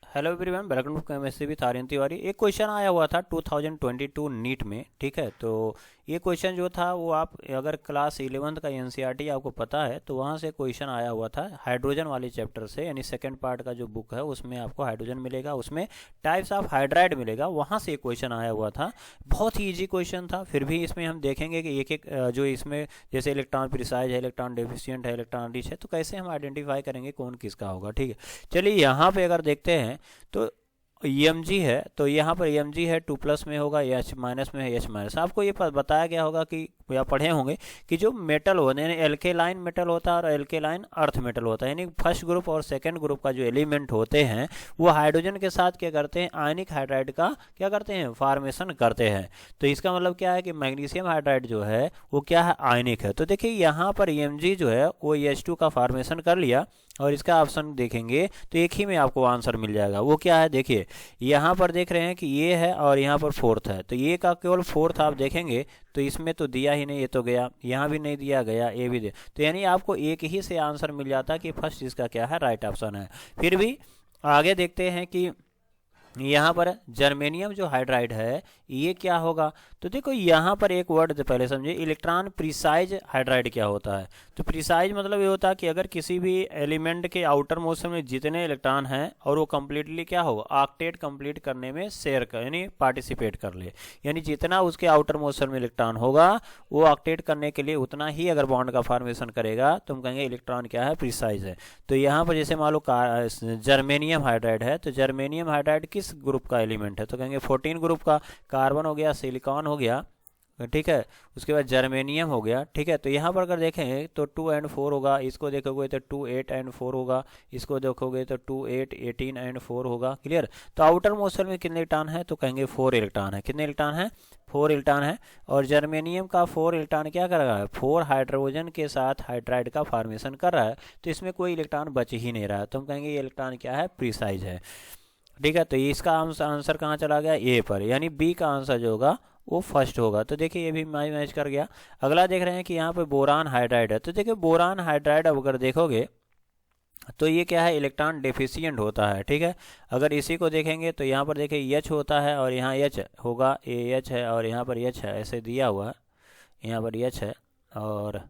Hello everyone, welcome to chemistry with Aryan Tiwari. एक question आया हुआ था 2022 नीट में, ठीक है। तो ये क्वेश्चन जो था वो आप अगर क्लास 11th का एनसीईआरटी आपको पता है तो वहाँ से क्वेश्चन आया हुआ था हाइड्रोजन वाले चैप्टर से, यानी सेकंड पार्ट का जो बुक है उसमें आपको हाइड्रोजन मिलेगा, उसमें टाइप्स ऑफ हाइड्राइड मिलेगा, वहाँ से एक क्वेश्चन आया हुआ था। बहुत ही ईजी क्वेश्चन था। फिर भी इसमें हम देखेंगे कि एक एक जो इसमें जैसे इलेक्ट्रॉन प्रिसाइज है, इलेक्ट्रॉन डेफिशिएंट है, इलेक्ट्रॉन रिच है, तो कैसे हम आइडेंटिफाई करेंगे कौन किसका होगा, ठीक है। चलिए यहाँ पे अगर देखते हैं तो EMG है, तो यहाँ पर EMG है 2+ में होगा, H- माइनस में है, H माइनस। आपको ये बताया गया होगा कि या पढ़े होंगे कि जो मेटल होते हैं एल्केलाइन मेटल होता है और एल्केलाइन अर्थ मेटल होता है, यानी फर्स्ट ग्रुप और सेकंड ग्रुप का जो एलिमेंट होते हैं वो हाइड्रोजन के साथ क्या करते हैं, आयनिक हाइड्राइड का क्या करते हैं, फॉर्मेशन करते हैं। तो इसका मतलब क्या है कि मैग्नीशियम हाइड्राइड जो है वो क्या है, आयनिक है। तो देखिए यहाँ पर EMG जो है वो H2 का फॉर्मेशन कर लिया, और इसका ऑप्शन देखेंगे तो एक ही में आपको आंसर मिल जाएगा। वो क्या है, देखिए यहाँ पर देख रहे हैं कि ये है और यहाँ पर फोर्थ है, तो ये का केवल फोर्थ आप देखेंगे तो इसमें तो दिया ही नहीं, ये तो गया, यहाँ भी नहीं दिया गया, ये भी दे, तो यानी आपको एक ही से आंसर मिल जाता कि फर्स्ट इसका क्या है, राइट ऑप्शन है। फिर भी आगे देखते हैं कि यहाँ पर जर्मेनियम जो हाइड्राइड है ये क्या होगा। तो देखो यहाँ पर एक वर्ड पहले समझिए, इलेक्ट्रॉन प्रिसाइज हाइड्राइड क्या होता है। तो प्रिसाइज मतलब ये होता है कि अगर किसी भी एलिमेंट के आउटर मोशन में जितने इलेक्ट्रॉन हैं और वो कंप्लीटली क्या हो, ऑक्टेट कंप्लीट करने में शेयर कर, यानी पार्टिसिपेट कर ले, यानी जितना उसके आउटर मोशन में इलेक्ट्रॉन होगा वो ऑक्टेट करने के लिए उतना ही अगर बॉन्ड का फॉर्मेशन करेगा तो हम कहेंगे इलेक्ट्रॉन क्या है, प्रिसाइज है। तो यहाँ पर जैसे मान लो जर्मेनियम हाइड्राइड है, तो जर्मेनियम हाइड्राइड किस ग्रुप का एलिमेंट है, तो कहेंगे 14 ग्रुप का। कार्बन हो गया, सिलिकॉन हो गया, ठीक है, उसके बाद जर्मेनियम हो गया, ठीक है। तो यहाँ पर अगर देखें तो 2 और 4 होगा, इसको देखोगे तो 2 8 और 4 होगा, इसको देखोगे तो 2 8 18 और 4 होगा, क्लियर। तो आउटर मोशन में कितने इलेक्ट्रॉन है, तो कहेंगे 4 इलेक्ट्रॉन है। कितने इलेक्ट्रॉन है, 4 इलेक्ट्रॉन है। और जर्मेनियम का 4 इलेक्ट्रॉन क्या कर रहा है, 4 हाइड्रोजन के साथ हाइड्राइड का फॉर्मेशन कर रहा है, तो इसमें कोई इलेक्ट्रॉन बच ही नहीं रहा है, तो हम कहेंगे ये इलेक्ट्रॉन क्या है, प्रीसाइज है, ठीक है। तो इसका आंसर कहाँ चला गया, ए पर, यानी बी का आंसर जो होगा वो फर्स्ट होगा। तो देखिए ये भी मैच कर गया। अगला देख रहे हैं कि यहाँ पे बोरान हाइड्राइड है, तो देखिए बोरान हाइड्राइड अगर देखोगे तो ये क्या है, इलेक्ट्रॉन डेफिशिएंट होता है, ठीक है। अगर इसी को देखेंगे तो यहाँ पर देखिए H होता है और यहाँ H होगा, AH है और यहाँ पर H है, ऐसे दिया हुआ है, यहाँ पर H है और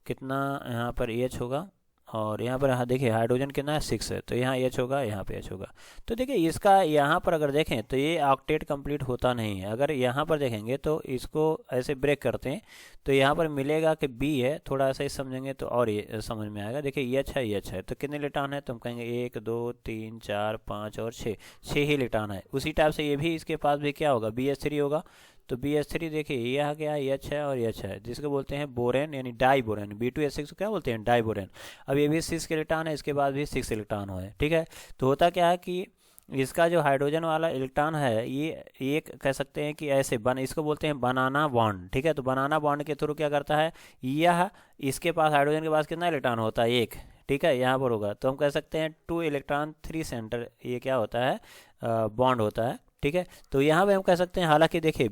कितना यहाँ पर H होगा, और यहाँ पर हाँ देखिए हाइड्रोजन कितना है, 6 है, तो यहाँ H होगा, यहाँ पे H होगा। तो देखिए इसका यहाँ पर अगर देखें तो ये ऑक्टेट कंप्लीट होता नहीं है। अगर यहाँ पर देखेंगे तो इसको ऐसे ब्रेक करते हैं तो यहाँ पर मिलेगा कि B है, थोड़ा ऐसा ही समझेंगे तो और ये समझ में आएगा। देखिए H है, H है, तो कितने इलेक्ट्रॉन है, तो हम कहेंगे 1 2 3 4 5 और 6, 6 ही इलेक्ट्रॉन है। उसी टाइप से ये भी, इसके पास भी क्या होगा, BH3 होगा। तो BH3 देखिए यह क्या है, H है और H है, जिसको बोलते हैं बोरेन, यानी डाई बोरेन। B2H6 को क्या बोलते हैं, डाई बोरेन। अब ये भी 6 इलेक्ट्रॉन है, इसके बाद भी 6 इलेक्ट्रॉन है, ठीक है। तो होता क्या है कि इसका जो हाइड्रोजन वाला इलेक्ट्रॉन है ये एक कह सकते हैं कि ऐसे इसको बोलते हैं बनाना बॉन्ड, ठीक है। तो बनाना बॉन्ड के थ्रू क्या करता है, यह इसके पास हाइड्रोजन के पास कितना इलेक्ट्रॉन होता है, एक, ठीक है, यहाँ पर होगा। तो हम कह सकते हैं 2 इलेक्ट्रॉन 3 सेंटर, ये क्या होता है, बॉन्ड होता है, ठीक है। तो यहाँ पे हम कह सकते हैं, हालांकि देखिए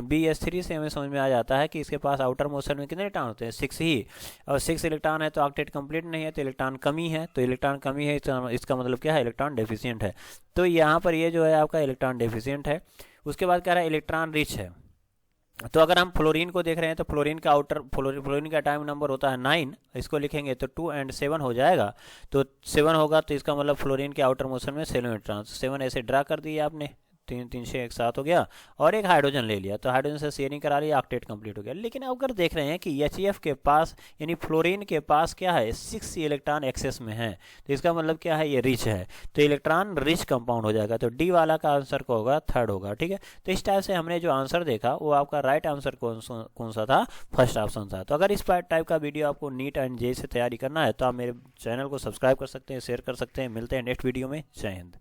BH3 से हमें समझ में आ जाता है कि इसके पास आउटर मोशन में कितने इलेक्ट्रॉन होते हैं, 6 ही, और 6 इलेक्ट्रॉन है तो ऑक्टेट कंप्लीट नहीं है, तो इलेक्ट्रॉन कमी है, तो इलेक्ट्रॉन कमी है तो इसका मतलब क्या है, इलेक्ट्रॉन डेफिशिएंट है। तो यहाँ पर ये जो है आपका इलेक्ट्रॉन डेफिशिएंट है। उसके बाद कह रहा है इलेक्ट्रॉन रिच है। तो अगर हम फ्लोरीन को देख रहे हैं तो फ्लोरीन का फ्लोरीन का एटॉमिक नंबर होता है 9, इसको लिखेंगे तो 2 और 7 हो जाएगा। तो 7 होगा तो इसका मतलब फ्लोरीन के आउटर मोशन में 7 इलेक्ट्रॉन, 7 ऐसे ड्रा कर दिया आपने, 3 3 6 एक साथ हो गया, और एक हाइड्रोजन ले लिया, तो हाइड्रोजन से शेयरिंग करा लिया, ऑक्टेट कंप्लीट हो गया। लेकिन अगर देख रहे हैं कि HF के पास, यानी फ्लोरीन के पास क्या है, 6 इलेक्ट्रॉन एक्सेस में है, तो इसका मतलब क्या है, ये रिच है, तो इलेक्ट्रॉन रिच कंपाउंड हो जाएगा। तो डी वाला का आंसर को होगा, थर्ड होगा, ठीक है। तो इस टाइप से हमने जो आंसर देखा वो आपका राइट आंसर कौन सा था, फर्स्ट ऑप्शन था। तो अगर इस टाइप का वीडियो आपको नीट एंड जे से तैयारी करना है तो आप मेरे चैनल को सब्सक्राइब कर सकते हैं, शेयर कर सकते हैं। मिलते हैं नेक्स्ट वीडियो में, जय हिंद।